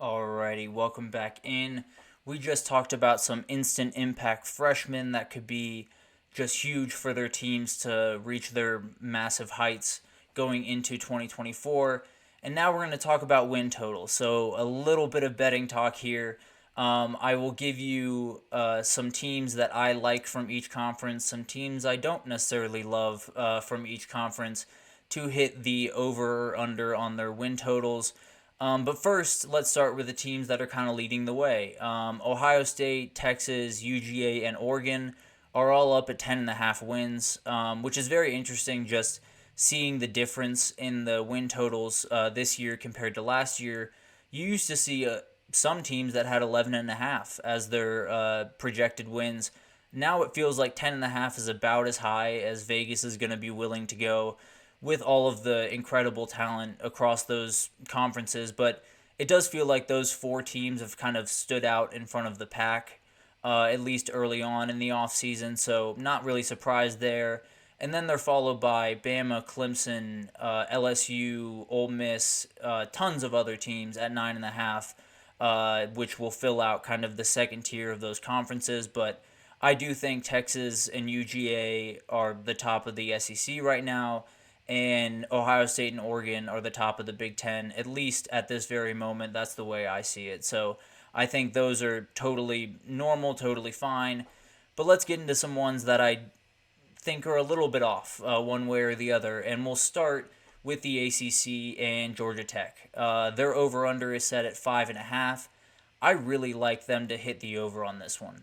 Alrighty, welcome back in. We just talked about some instant impact freshmen that could be just huge for their teams to reach their massive heights going into 2024. And now we're going to talk about win total. So, a little bit of betting talk here. I will give you some teams that I like from each conference, some teams I don't necessarily love from each conference to hit the over or under on their win totals. But first, let's start with the teams that are kind of leading the way. Ohio State, Texas, UGA, and Oregon are all up at 10.5 wins, which is very interesting just seeing the difference in the win totals this year compared to last year. You used to see some teams that had 11.5 as their projected wins. Now it feels like 10.5 is about as high as Vegas is going to be willing to go with all of the incredible talent across those conferences. But it does feel like those four teams have kind of stood out in front of the pack, at least early on in the offseason. So not really surprised there. And then they're followed by Bama, Clemson, LSU, Ole Miss, tons of other teams at 9.5, which will fill out kind of the second tier of those conferences. But I do think Texas and UGA are the top of the SEC right now, and Ohio State and Oregon are the top of the Big Ten, at least at this very moment. That's the way I see it. So I think those are totally normal, totally fine. But let's get into some ones that I think are a little bit off, one way or the other. And we'll start with the ACC and Georgia Tech. Their over-under is set at 5.5. I really like them to hit the over on this one.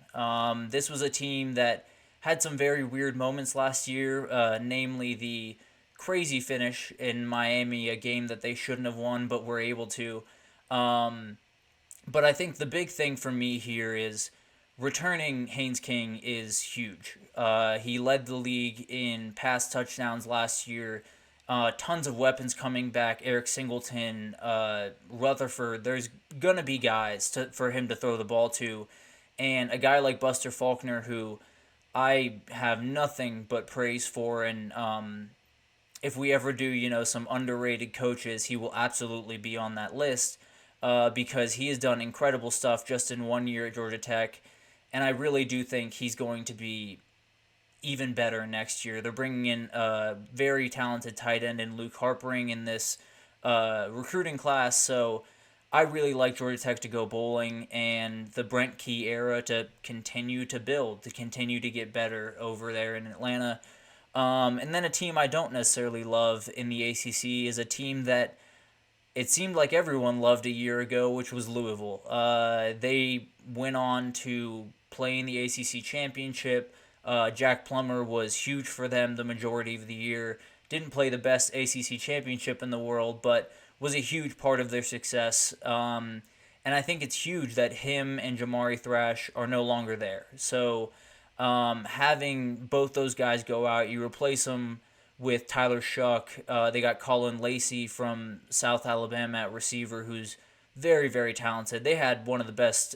This was a team that had some very weird moments last year, namely the crazy finish in Miami, a game that they shouldn't have won but were able to. But I think the big thing for me here is returning Haynes King is huge. He led the league in pass touchdowns last year. Tons of weapons coming back. Eric Singleton, Rutherford. There's going to be guys for him to throw the ball to. And a guy like Buster Faulkner, who I have nothing but praise for. And if we ever do, some underrated coaches, he will absolutely be on that list because he has done incredible stuff just in 1 year at Georgia Tech. And I really do think he's going to be even better next year. They're bringing in a very talented tight end in Luke Harpering in this recruiting class. So I really like Georgia Tech to go bowling and the Brent Key era to continue to build, to continue to get better over there in Atlanta. And then a team I don't necessarily love in the ACC is a team that it seemed like everyone loved a year ago, which was Louisville. They went on to play in the ACC championship. Jack Plummer was huge for them the majority of the year. Didn't play the best ACC championship in the world, but was a huge part of their success. And I think it's huge that him and Jamari Thrash are no longer there. So having both those guys go out, you replace them with Tyler Shuck. They got Colin Lacey from South Alabama at receiver, who's very, very talented. They had one of the best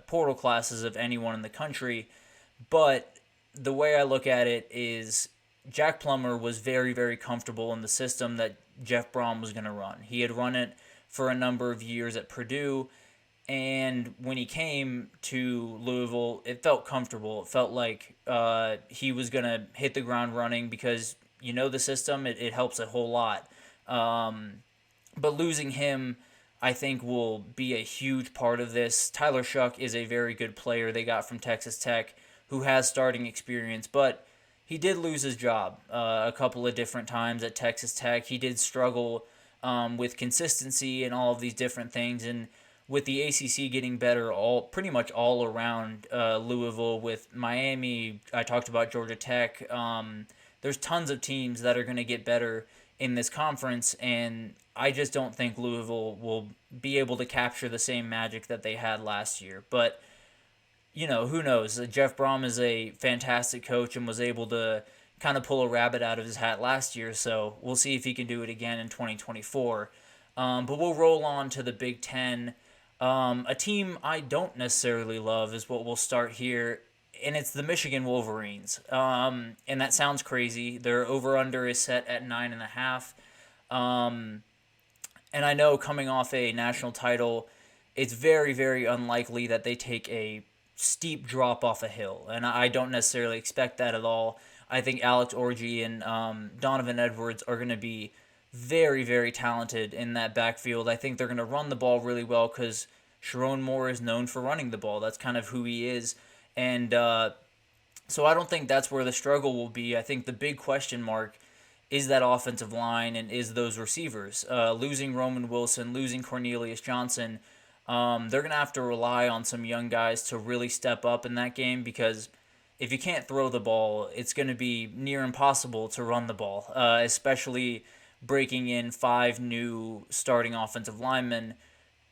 portal classes of anyone in the country. But the way I look at it is Jack Plummer was very, very comfortable in the system that Jeff Brom was going to run. He had run it for a number of years at Purdue, and when he came to Louisville, it felt comfortable. It felt like he was going to hit the ground running because the system, it helps a whole lot. But losing him, I think, will be a huge part of this. Tyler Shuck is a very good player they got from Texas Tech who has starting experience, but he did lose his job a couple of different times at Texas Tech. He did struggle with consistency and all of these different things, and with the ACC getting better pretty much all around Louisville, with Miami, I talked about Georgia Tech. There's tons of teams that are going to get better in this conference, and I just don't think Louisville will be able to capture the same magic that they had last year. But who knows? Jeff Brom is a fantastic coach and was able to kind of pull a rabbit out of his hat last year, so we'll see if he can do it again in 2024. But we'll roll on to the Big Ten. A team I don't necessarily love is what we'll start here, and it's the Michigan Wolverines. And that sounds crazy. Their over-under is set at 9.5. And I know coming off a national title it's very, very unlikely that they take a steep drop off a hill, and I don't necessarily expect that at all. I think Alex Orji and Donovan Edwards are going to be very, very talented in that backfield. I think they're going to run the ball really well because Sharon Moore is known for running the ball. That's kind of who he is. And so I don't think that's where the struggle will be. I think the big question mark is that offensive line and is those receivers. Losing Roman Wilson, losing Cornelius Johnson, they're going to have to rely on some young guys to really step up in that game because if you can't throw the ball, it's going to be near impossible to run the ball, especially breaking in 5 new starting offensive linemen.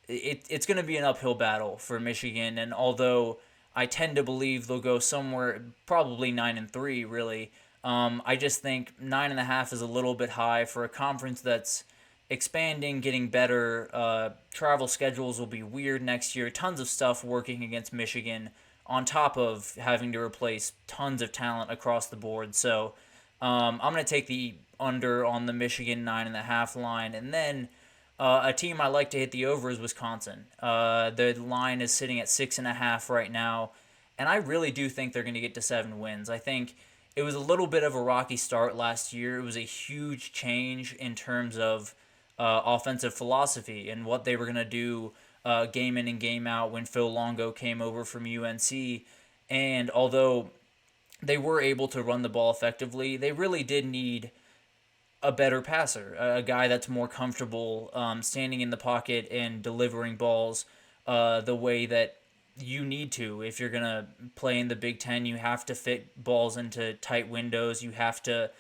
It's going to be an uphill battle for Michigan, and although I tend to believe they'll go somewhere probably 9-3, really, I just think 9.5 is a little bit high for a conference that's expanding, getting better. Travel schedules will be weird next year. Tons of stuff working against Michigan on top of having to replace tons of talent across the board. So I'm going to take the under on the Michigan 9.5 line. And then a team I like to hit the over is Wisconsin. The line is sitting at 6.5 right now. And I really do think they're going to get to 7 wins. I think it was a little bit of a rocky start last year. It was a huge change in terms of offensive philosophy and what they were going to do game in and game out when Phil Longo came over from UNC. And although they were able to run the ball effectively, they really did need a better passer, a guy that's more comfortable standing in the pocket and delivering balls the way that you need to. If you're going to play in the Big Ten, you have to fit balls into tight windows. You have to,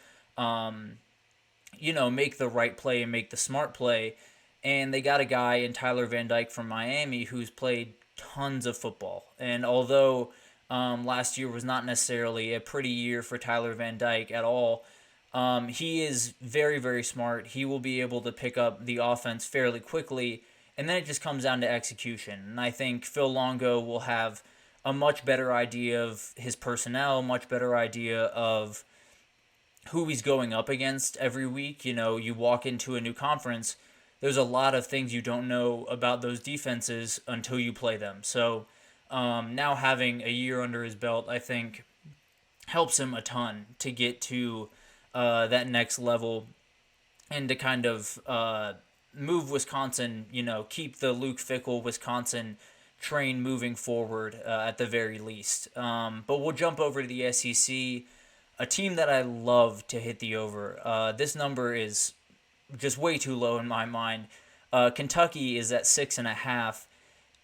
make the right play and make the smart play. And they got a guy in Tyler Van Dyke from Miami who's played tons of football. And although last year was not necessarily a pretty year for Tyler Van Dyke at all, he is very, very smart. He will be able to pick up the offense fairly quickly. And then it just comes down to execution. And I think Phil Longo will have a much better idea of his personnel, much better idea of who he's going up against every week. You walk into a new conference, there's a lot of things you don't know about those defenses until you play them. So now having a year under his belt, I think, helps him a ton to get to that next level and to kind of move Wisconsin, keep the Luke Fickell Wisconsin train moving forward at the very least. But we'll jump over to the SEC, a team that I love to hit the over. This number is just way too low in my mind. Kentucky is at 6.5,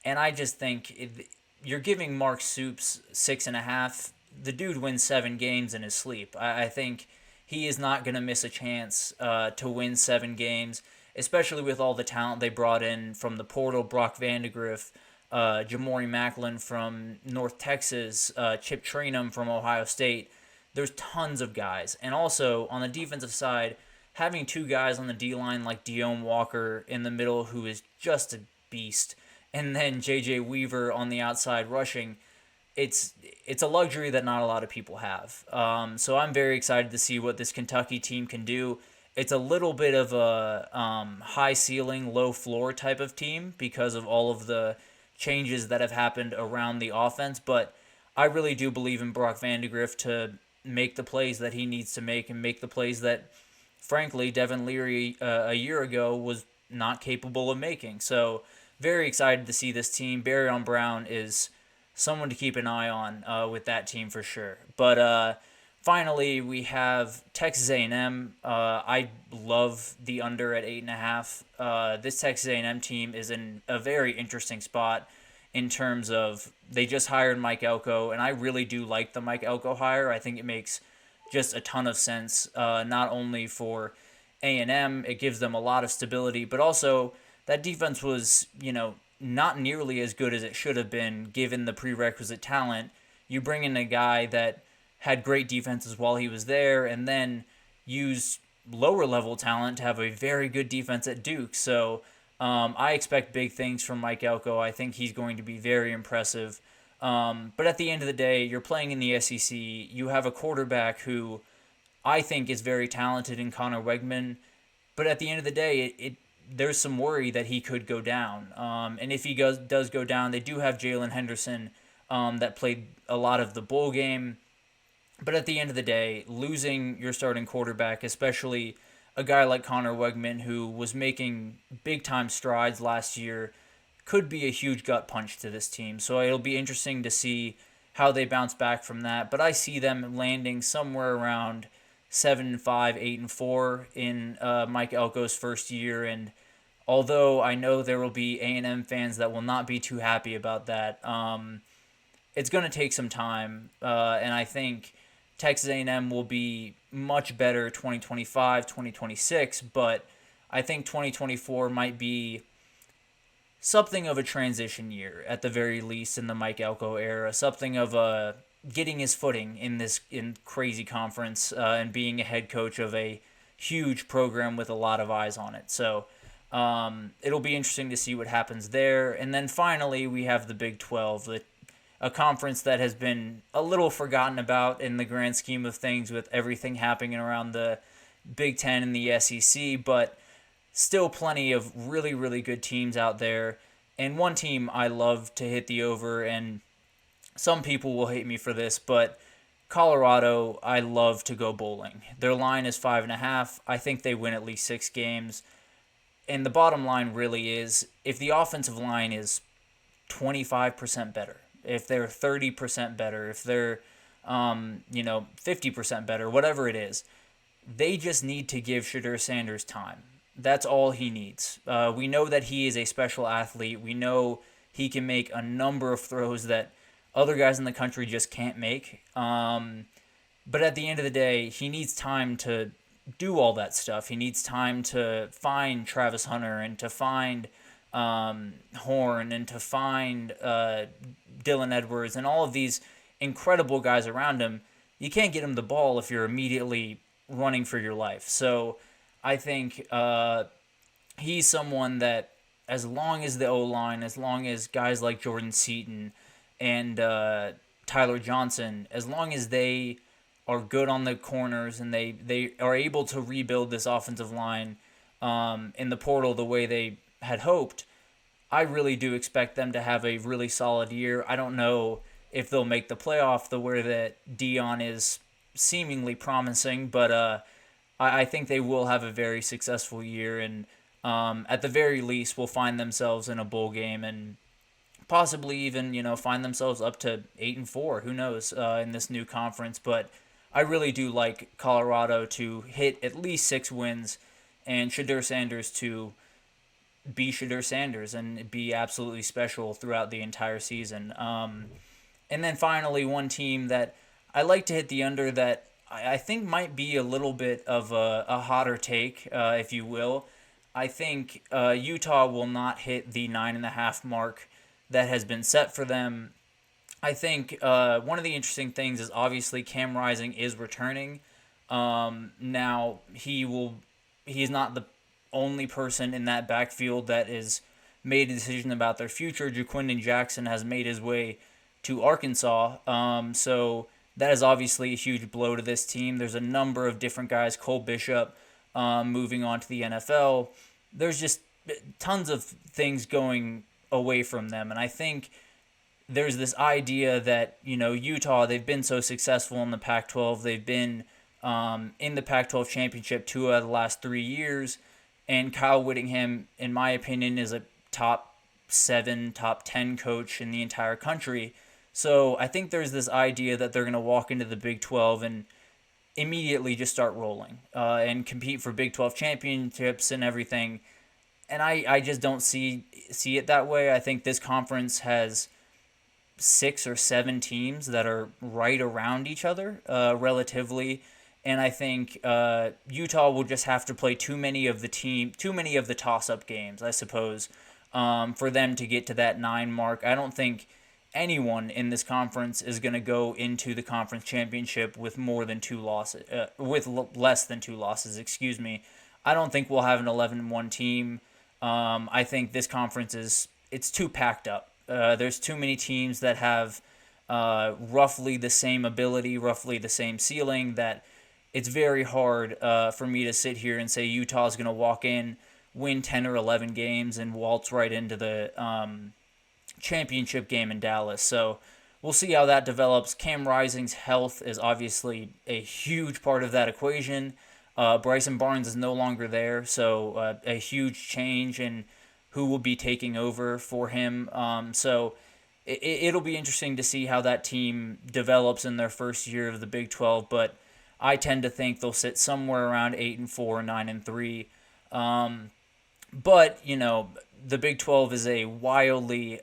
and I just think you're giving Mark Stoops 6.5. The dude wins 7 games in his sleep. I think he is not going to miss a chance to win 7 games, especially with all the talent they brought in from the portal. Brock Vandegrift, Jamori Macklin from North Texas, Chip Trainum from Ohio State. There's tons of guys. And also, on the defensive side, having 2 guys on the D-line like Deone Walker in the middle who is just a beast, and then J.J. Weaver on the outside rushing, it's a luxury that not a lot of people have. So I'm very excited to see what this Kentucky team can do. It's a little bit of a high ceiling, low floor type of team because of all of the changes that have happened around the offense, but I really do believe in Brock Vandegrift to make the plays that he needs to make and make the plays that, frankly, Devin Leary a year ago was not capable of making. So very excited to see this team. Barryon Brown is someone to keep an eye on with that team for sure. But finally, we have Texas A&M. I love the under at 8.5. This Texas A&M team is in a very interesting spot in terms of they just hired Mike Elko, and I really do like the Mike Elko hire. I think it makes just a ton of sense, not only for A&M, it gives them a lot of stability, but also that defense was, not nearly as good as it should have been given the prerequisite talent. You bring in a guy that had great defenses while he was there and then use lower level talent to have a very good defense at Duke. So I expect big things from Mike Elko. I think he's going to be very impressive. But at the end of the day, you're playing in the SEC. You have a quarterback who I think is very talented in Connor Wegman. But at the end of the day, there's some worry that he could go down. And if he does go down, they do have Jalen Henderson that played a lot of the bowl game. But at the end of the day, losing your starting quarterback, especially a guy like Connor Wegman, who was making big-time strides last year, could be a huge gut punch to this team. So it'll be interesting to see how they bounce back from that. But I see them landing somewhere around 7-5, 8-4 in Mike Elko's first year. And although I know there will be A&M fans that will not be too happy about that, it's going to take some time. And I think Texas A&M will be much better 2025, 2026, but I think 2024 might be something of a transition year at the very least in the Mike Elko era, something of a getting his footing in this crazy conference and being a head coach of a huge program with a lot of eyes on it. So it'll be interesting to see what happens there. And then finally, we have the Big 12, a conference that has been a little forgotten about in the grand scheme of things with everything happening around the Big 10 and the SEC, but still plenty of really, really good teams out there. And one team I love to hit the over, and some people will hate me for this, but Colorado, I love to go bowling. Their line is 5.5. I think they win at least 6 games. And the bottom line really is, if the offensive line is 25% better, if they're 30% better, if they're 50% better, whatever it is, they just need to give Shedeur Sanders time. That's all he needs. We know that he is a special athlete. We know he can make a number of throws that other guys in the country just can't make. But at the end of the day, he needs time to do all that stuff. He needs time to find Travis Hunter and to find Horn and to find Dylan Edwards and all of these incredible guys around him. You can't get him the ball if you're immediately running for your life. So I think he's someone that, as long as the O-line, as long as guys like Jordan Seaton and Tyler Johnson, as long as they are good on the corners and they are able to rebuild this offensive line in the portal the way they had hoped, I really do expect them to have a really solid year. I don't know if they'll make the playoff the way that Dion is seemingly promising, but I think they will have a very successful year, and at the very least will find themselves in a bowl game and possibly even find themselves up to 8-4. Who knows in this new conference? But I really do like Colorado to hit at least 6 wins, and Shedeur Sanders to be Shedeur Sanders and be absolutely special throughout the entire season. And then finally, one team that I like to hit the under that I think might be a little bit of a hotter take, if you will. I think Utah will not hit the 9.5 mark that has been set for them. I think one of the interesting things is obviously Cam Rising is returning. Now he's not the only person in that backfield that is made a decision about their future. Jaquindon Jackson has made his way to Arkansas, so that is obviously a huge blow to this team. There's a number of different guys, Cole Bishop moving on to the NFL. There's just tons of things going away from them, and I think there's this idea that Utah, they've been so successful in the Pac-12. They've been in the Pac-12 championship 2 out of the last 3 years. And Kyle Whittingham, in my opinion, is a top 7, top 10 coach in the entire country. So I think there's this idea that they're going to walk into the Big 12 and immediately just start rolling and compete for Big 12 championships and everything. And I just don't see it that way. I think this conference has 6 or 7 teams that are right around each other relatively. And I think Utah will just have to play too many of the toss-up games, I suppose, for them to get to that 9 mark. I don't think anyone in this conference is going to go into the conference championship with less than 2 losses. Excuse me. I don't think we'll have an 11-1 team. I think this conference it's too packed up. There's too many teams that have roughly the same ability, roughly the same ceiling, that it's very hard for me to sit here and say Utah's going to walk in win 10 or 11 games and waltz right into the championship game in Dallas. So we'll see how that develops. Cam Rising's health is obviously a huge part of that equation. Bryson Barnes is no longer there, so a huge change in who will be taking over for him. So it'll be interesting to see how that team develops in their first year of the Big 12, but I tend to think they'll sit somewhere around 8-4, 9-3. But, the Big 12 is a wildly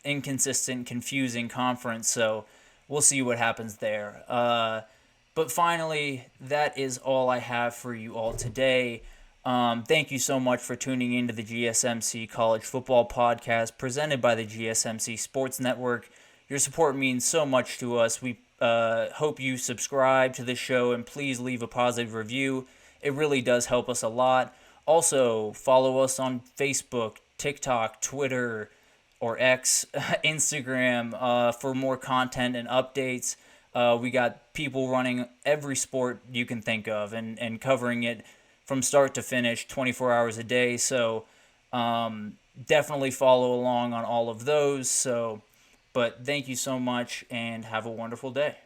inconsistent, confusing conference, so we'll see what happens there. But finally, that is all I have for you all today. Thank you so much for tuning into the GSMC College Football Podcast presented by the GSMC Sports Network. Your support means so much to us. We hope you subscribe to the show and please leave a positive review. It really does help us a lot. Also, follow us on Facebook, TikTok, Twitter, or X, Instagram for more content and updates. We got people running every sport you can think of and covering it from start to finish 24 hours a day. So definitely follow along on all of those. But thank you so much and have a wonderful day.